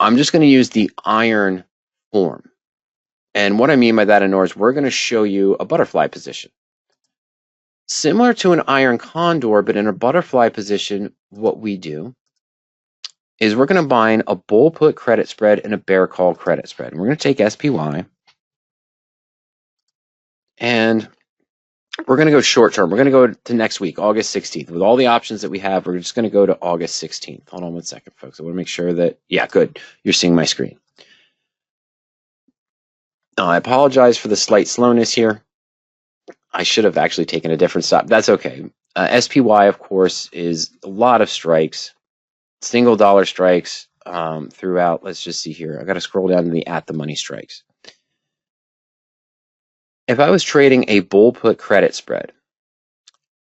I'm just going to use the iron form. And what I mean by that, Anor, is we're going to show you a butterfly position. Similar to an iron condor, but in a butterfly position, what we do is we're going to combine a bull put credit spread and a bear call credit spread. And we're going to take SPY, and we're going to go short term. We're going to go to next week, August 16th. With all the options that we have, we're just going to go to August 16th. Hold on one second, folks. I want to make sure that, yeah, good. You're seeing my screen. I apologize for the slight slowness here. I should have actually taken a different stop. That's okay. SPY, of course, is a lot of strikes, single dollar strikes throughout. Let's just see here. I got to scroll down to the at the money strikes. If I was trading a bull put credit spread,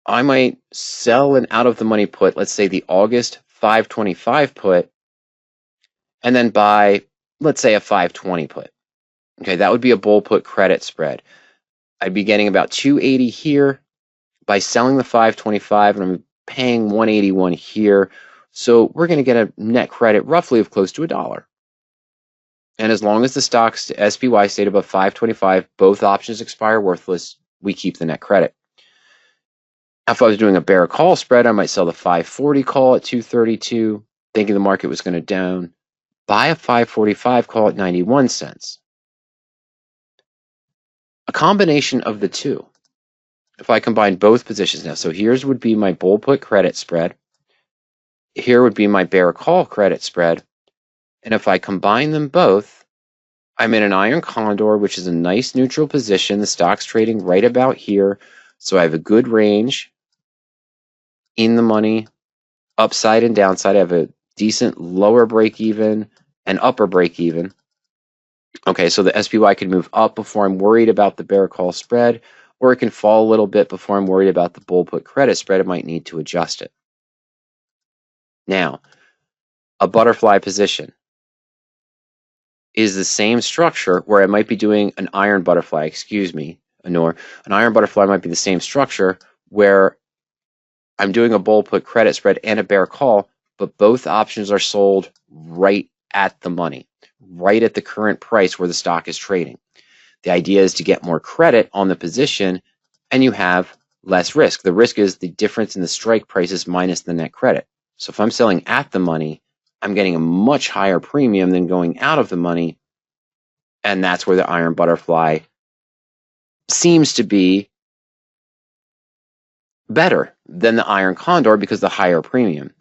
I might sell an out of the money put, let's say the August 525 put, and then buy, let's say, a 520 put. Okay, that would be a bull put credit spread. I'd be getting about 280 here by selling the 525, and I'm paying 181 here. So we're going to get a net credit roughly of close to $1. And as long as the stocks SPY stayed above 525, both options expire worthless, we keep the net credit. If I was doing a bear call spread, I might sell the 540 call at 232, thinking the market was going to down, buy a 545 call at 91 cents. A combination of the two. If I combine both positions now, so here's would be my bull put credit spread. Here would be my bear call credit spread. And if I combine them both, I'm in an iron condor, which is a nice neutral position. The stock's trading right about here. So I have a good range in the money, upside and downside. I have a decent lower break even and upper break even. Okay, so the SPY can move up before I'm worried about the bear call spread, or it can fall a little bit before I'm worried about the bull put credit spread. It might need to adjust it. Now, a butterfly position is the same structure where I might be doing an iron butterfly, Anor. An iron butterfly might be the same structure where I'm doing a bull put credit spread and a bear call, but both options are sold right at the money, right at the current price where the stock is trading. The idea is to get more credit on the position, and you have less risk. The risk is the difference in the strike prices minus the net credit. So if I'm selling at the money, I'm getting a much higher premium than going out of the money, and that's where the iron butterfly seems to be better than the iron condor because the higher premium.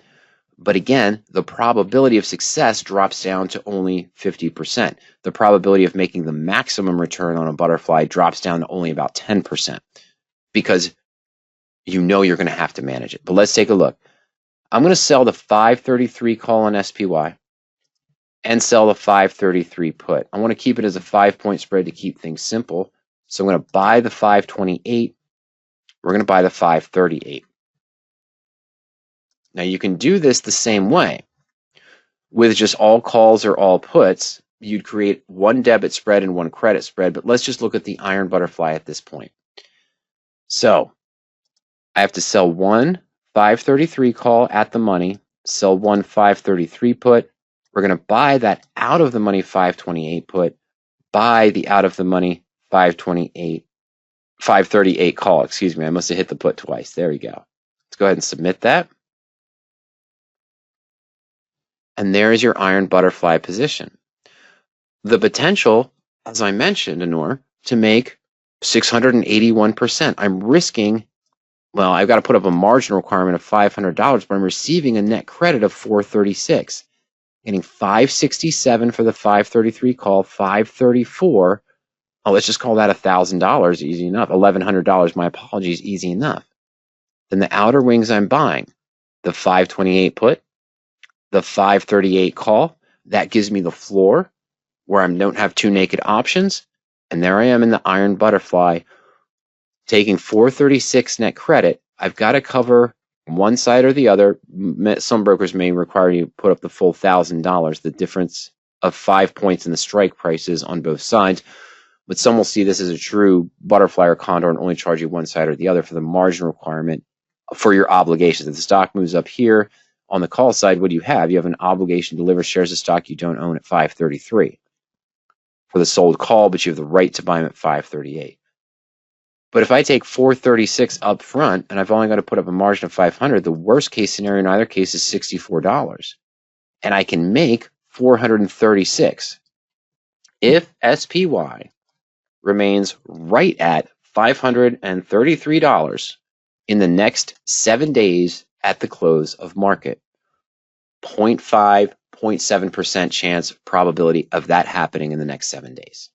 But again, the probability of success drops down to only 50%. The probability of making the maximum return on a butterfly drops down to only about 10% because you know you're going to have to manage it. But let's take a look. I'm going to sell the 533 call on SPY and sell the 533 put. I want to keep it as a 5-point spread to keep things simple. So I'm going to buy the 528. We're going to buy the 538. Now you can do this the same way. With just all calls or all puts, you'd create one debit spread and one credit spread, but let's just look at the iron butterfly at this point. So I have to sell one 533 call at the money, sell one 533 put. We're going to buy that out of the money 528 put, buy the out of the money 538 call. Excuse me, I must have hit the put twice. There we go. Let's go ahead and submit that. And there is your iron butterfly position. The potential, as I mentioned, Anor, to make 681%. I'm risking, well, I've got to put up a margin requirement of $500, but I'm receiving a net credit of $436. Getting $567 for the 533 call, $534. Oh, let's just call that $1,000, easy enough. $1,100, my apologies, easy enough. Then the outer wings I'm buying, the 528 put, the 538 call, that gives me the floor where I don't have two naked options. And there I am in the iron butterfly taking 436 net credit. I've got to cover one side or the other. Some brokers may require you to put up the full $1,000, the difference of 5 points in the strike prices on both sides. But some will see this as a true butterfly or condor and only charge you one side or the other for the margin requirement for your obligations. If the stock moves up here on the call side, what do you have? You have an obligation to deliver shares of stock you don't own at 533 for the sold call, but you have the right to buy them at 538. But if I take 436 up front and I've only got to put up a margin of 500, the worst case scenario in either case is $64. And I can make 436 if SPY remains right at $533 in the next 7 days at the close of market. 0.5, 0.7% chance probability of that happening in the next 7 days.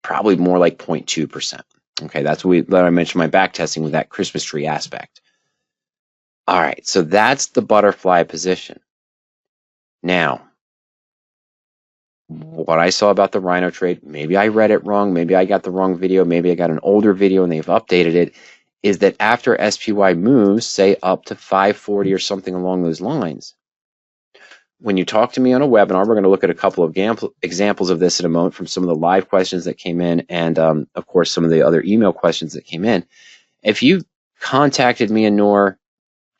Probably more like 0.2%. Okay, that's what I mentioned my back testing with that Christmas tree aspect. All right, so that's the butterfly position. Now, what I saw about the Rhino trade, maybe I read it wrong, maybe I got the wrong video, maybe I got an older video and they've updated it, is that after SPY moves, say up to 540 or something along those lines, when you talk to me on a webinar, we're going to look at a couple of examples of this in a moment from some of the live questions that came in and, of course, some of the other email questions that came in. If you contacted me and Noor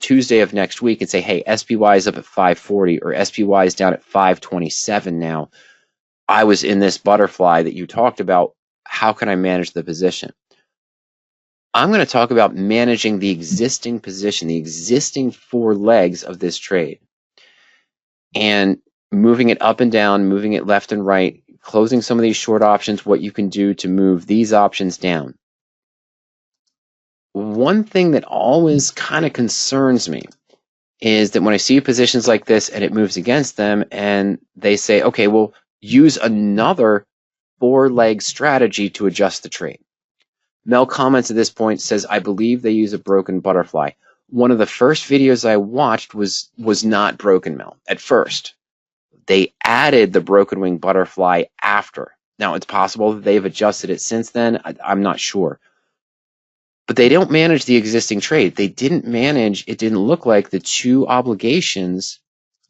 Tuesday of next week and say, hey, SPY is up at 540 or SPY is down at 527 now, I was in this butterfly that you talked about, how can I manage the position? I'm going to talk about managing the existing position, the existing 4 legs of this trade, and moving it up and down, moving it left and right, closing some of these short options, what you can do to move these options down. One thing that always kind of concerns me is that when I see positions like this and it moves against them and they say, okay, well, use another 4-leg strategy to adjust the trade. Mel comments at this point, says, I believe they use a broken butterfly. One of the first videos I watched was not broken, Mel, at first. They added the broken wing butterfly after. Now, it's possible that they've adjusted it since then. I'm not sure. But they don't manage the existing trade. They didn't manage, it didn't look like the 2 obligations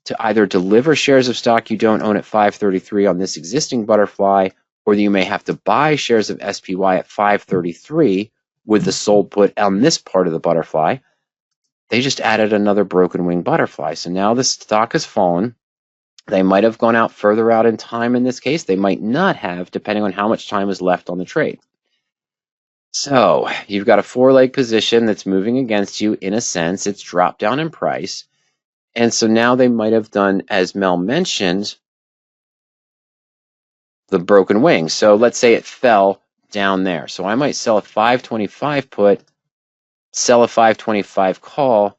to either deliver shares of stock you don't own at 533 on this existing butterfly, or you may have to buy shares of SPY at 533 with the sold put on this part of the butterfly. They just added another broken wing butterfly. So now the stock has fallen. They might have gone out further out in time in this case. They might not have, depending on how much time is left on the trade. So you've got a 4-leg position that's moving against you in a sense. It's dropped down in price. And so now they might have done, as Mel mentioned, the broken wing. So let's say it fell down there. So I might sell a 525 put, sell a 525 call.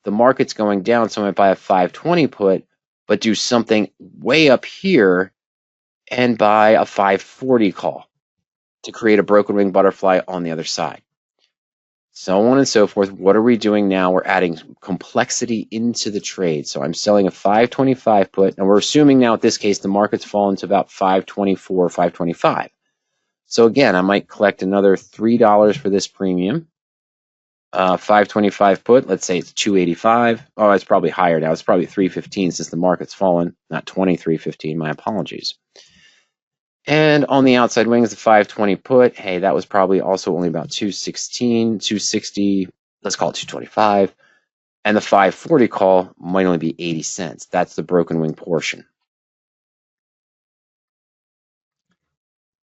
The market's going down, so I might buy a 520 put, but do something way up here and buy a 540 call to create a broken wing butterfly on the other side. So on and so forth. What are we doing now? We're adding complexity into the trade. So I'm selling a 525 put, and we're assuming now, in this case, the market's fallen to about 524, 525. So again, I might collect another $3 for this premium. 525 put, let's say it's 285. Oh, it's probably higher now. It's probably 315 since the market's fallen, not 2315. My apologies. And on the outside wings, the 520 put, hey, that was probably also only about 216, 260, let's call it 225. And the 540 call might only be 80 cents. That's the broken wing portion.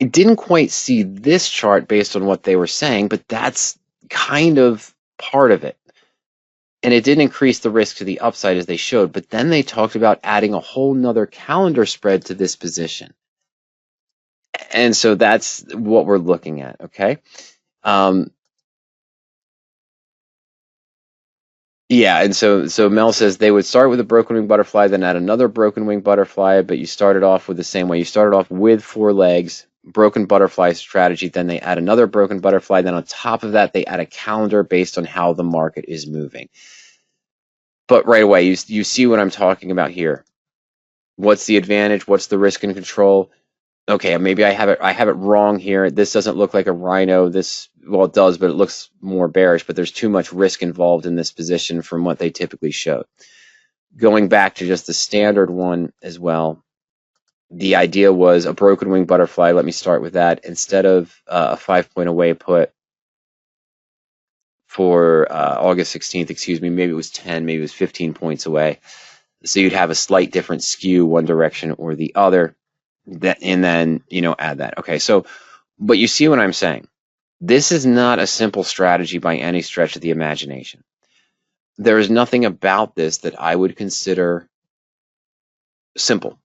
It didn't quite see this chart based on what they were saying, but that's kind of part of it. And it didn't increase the risk to the upside as they showed, but then they talked about adding a whole nother calendar spread to this position. And so that's what we're looking at, okay? Yeah, and so Mel says they would start with a broken wing butterfly, then add another broken wing butterfly, but you started off with the same way. You started off with 4 legs, broken butterfly strategy, then they add another broken butterfly, then on top of that, they add a calendar based on how the market is moving. But right away, you see what I'm talking about here. What's the advantage? What's the risk and control? Okay, maybe I have it wrong here. This doesn't look like a rhino. Well, it does, but it looks more bearish, but there's too much risk involved in this position from what they typically show. Going back to just the standard one as well, the idea was a broken wing butterfly. Let me start with that. Instead of a 5-point away put for August 16th, excuse me, maybe it was 10, maybe it was 15 points away. So you'd have a slight different skew one direction or the other, and then, add that. Okay, so, but you see what I'm saying? This is not a simple strategy by any stretch of the imagination. There is nothing about this that I would consider simple.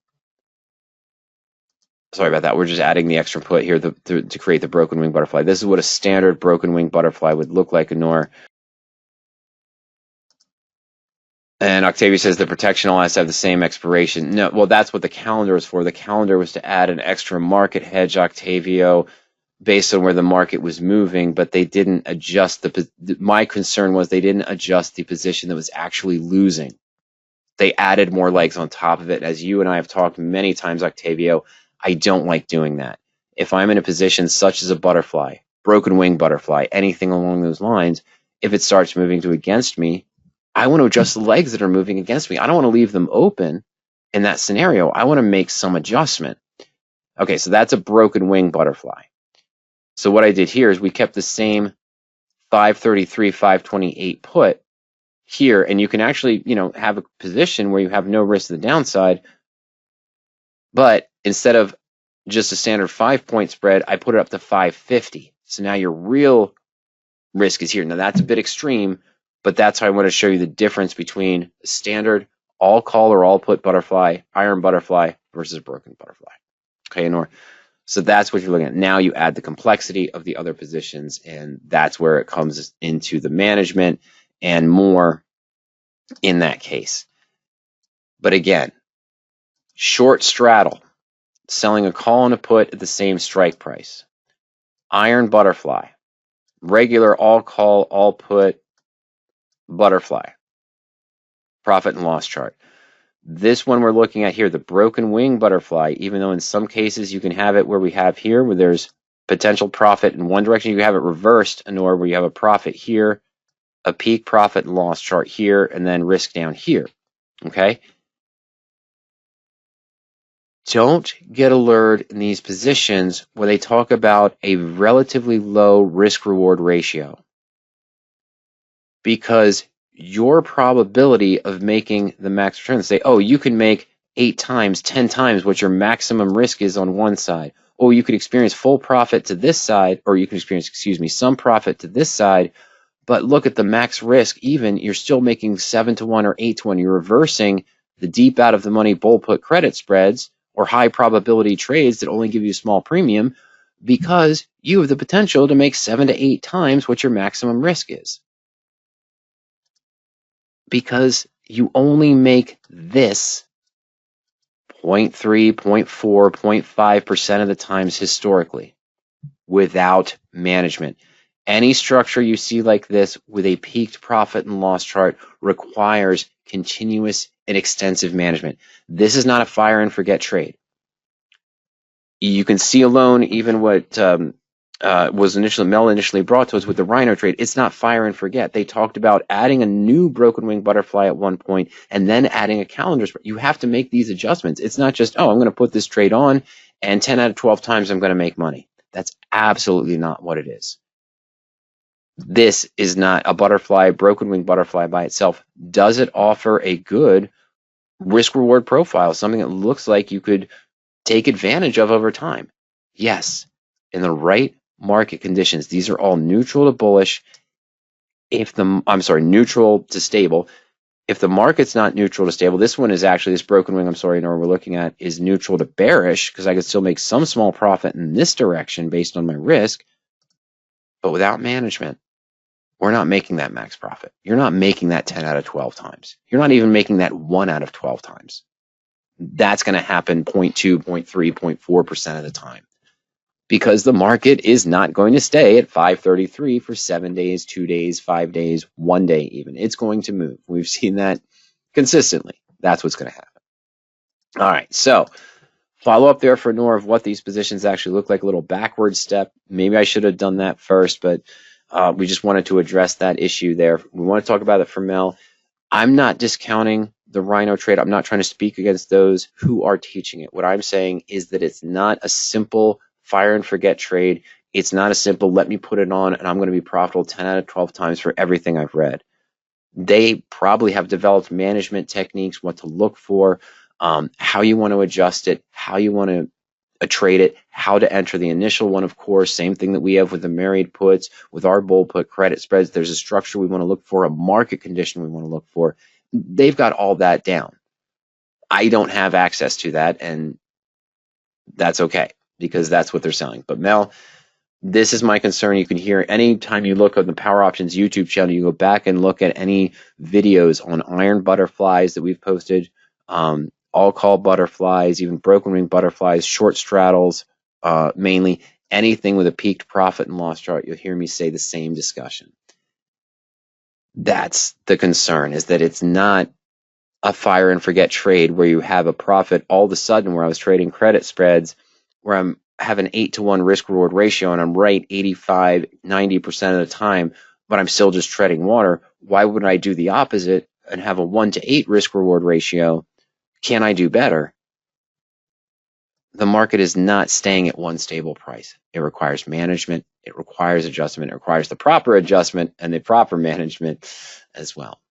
Sorry about that. We're just adding the extra put here to create the broken wing butterfly. This is what a standard broken wing butterfly would look like, Anor. And Octavia says the protection all has to have the same expiration. No, well, that's what the calendar is for. The calendar was to add an extra market hedge, Octavio, based on where the market was moving, but they didn't adjust my concern was they didn't adjust the position that was actually losing. They added more legs on top of it. As you and I have talked many times, Octavio, I don't like doing that. If I'm in a position such as a butterfly, broken wing butterfly, anything along those lines, if it starts moving to against me, I want to adjust the legs that are moving against me. I don't want to leave them open in that scenario. I want to make some adjustment. Okay, so that's a broken wing butterfly. So what I did here is we kept the same 533, 528 put here, and you can actually, have a position where you have no risk to the downside, but instead of just a standard 5-point spread, I put it up to 550. So now your real risk is here. Now that's a bit extreme, but that's how I want to show you the difference between a standard all call or all put butterfly, iron butterfly versus a broken butterfly. Okay, Nor. So that's what you're looking at. Now you add the complexity of the other positions, and that's where it comes into the management and more in that case. But again, short straddle, selling a call and a put at the same strike price. Iron butterfly, regular all call, all put butterfly, profit and loss chart. This one we're looking at here, the broken wing butterfly, even though in some cases you can have it where we have here, where there's potential profit in one direction, you can have it reversed, or where you have a profit here, a peak profit and loss chart here, and then risk down here. Okay? Don't get allured in these positions where they talk about a relatively low risk-reward ratio, because your probability of making the max return, say, oh, you can make 8 times, 10 times what your maximum risk is on one side. Oh, you could experience full profit to this side, or you can experience, some profit to this side, but look at the max risk, even you're still making 7 to 1 or 8 to 1. You're reversing the deep out of the money bull put credit spreads or high probability trades that only give you a small premium, because you have the potential to make 7 to 8 times what your maximum risk is. Because you only make this 0.3, 0.4, 0.5% of the times historically without management. Any structure you see like this with a peaked profit and loss chart requires continuous and extensive management. This is not a fire and forget trade. You can see alone even what was Mel initially brought to us with the Rhino Trade. It's not fire and forget. They talked about adding a new broken wing butterfly at one point and then adding a calendar spread. You have to make these adjustments. It's not just, oh, I'm going to put this trade on and 10 out of 12 times I'm going to make money. That's absolutely not what it is. This is not a butterfly, broken wing butterfly by itself. Does it offer a good risk reward profile, something that looks like you could take advantage of over time? Yes, in the right market conditions. These are all neutral to bullish. Neutral to stable. If the market's not neutral to stable, this one is actually, this broken wing, we're looking at, is neutral to bearish, because I could still make some small profit in this direction based on my risk, but without management, we're not making that max profit. You're not making that 10 out of 12 times. You're not even making that 1 out of 12 times. That's going to happen 0.2, 0.3, 0.4% of the time, because the market is not going to stay at 533 for 7 days, 2 days, 5 days, 1 day even. It's going to move. We've seen that consistently. That's what's going to happen. All right, so follow up there for Nor of what these positions actually look like, a little backward step. Maybe I should have done that first, but we just wanted to address that issue there. We want to talk about it for Mel. I'm not discounting the Rhino Trade. I'm not trying to speak against those who are teaching it. What I'm saying is that it's not a simple fire and forget trade. It's not a simple, let me put it on and I'm going to be profitable 10 out of 12 times for everything I've read. They probably have developed management techniques, what to look for, how you want to adjust it, how you want to trade it, how to enter the initial one, of course, same thing that we have with the married puts, with our bull put credit spreads. There's a structure we want to look for, a market condition we want to look for. They've got all that down. I don't have access to that, and that's okay because that's what they're selling. But Mel, this is my concern. You can hear anytime you look on the Power Options YouTube channel, you go back and look at any videos on iron butterflies that we've posted, all call butterflies, even broken wing butterflies, short straddles, mainly anything with a peaked profit and loss chart. You'll hear me say the same discussion. That's the concern, is that it's not a fire and forget trade where you have a profit all of a sudden, where I was trading credit spreads where I'm have an 8-to-1 risk reward ratio and I'm right 85, 90% of the time, but I'm still just treading water. Why wouldn't I do the opposite and have a 1-to-8 risk reward ratio? Can I do better? The market is not staying at one stable price. It requires management. It requires adjustment. It requires the proper adjustment and the proper management as well.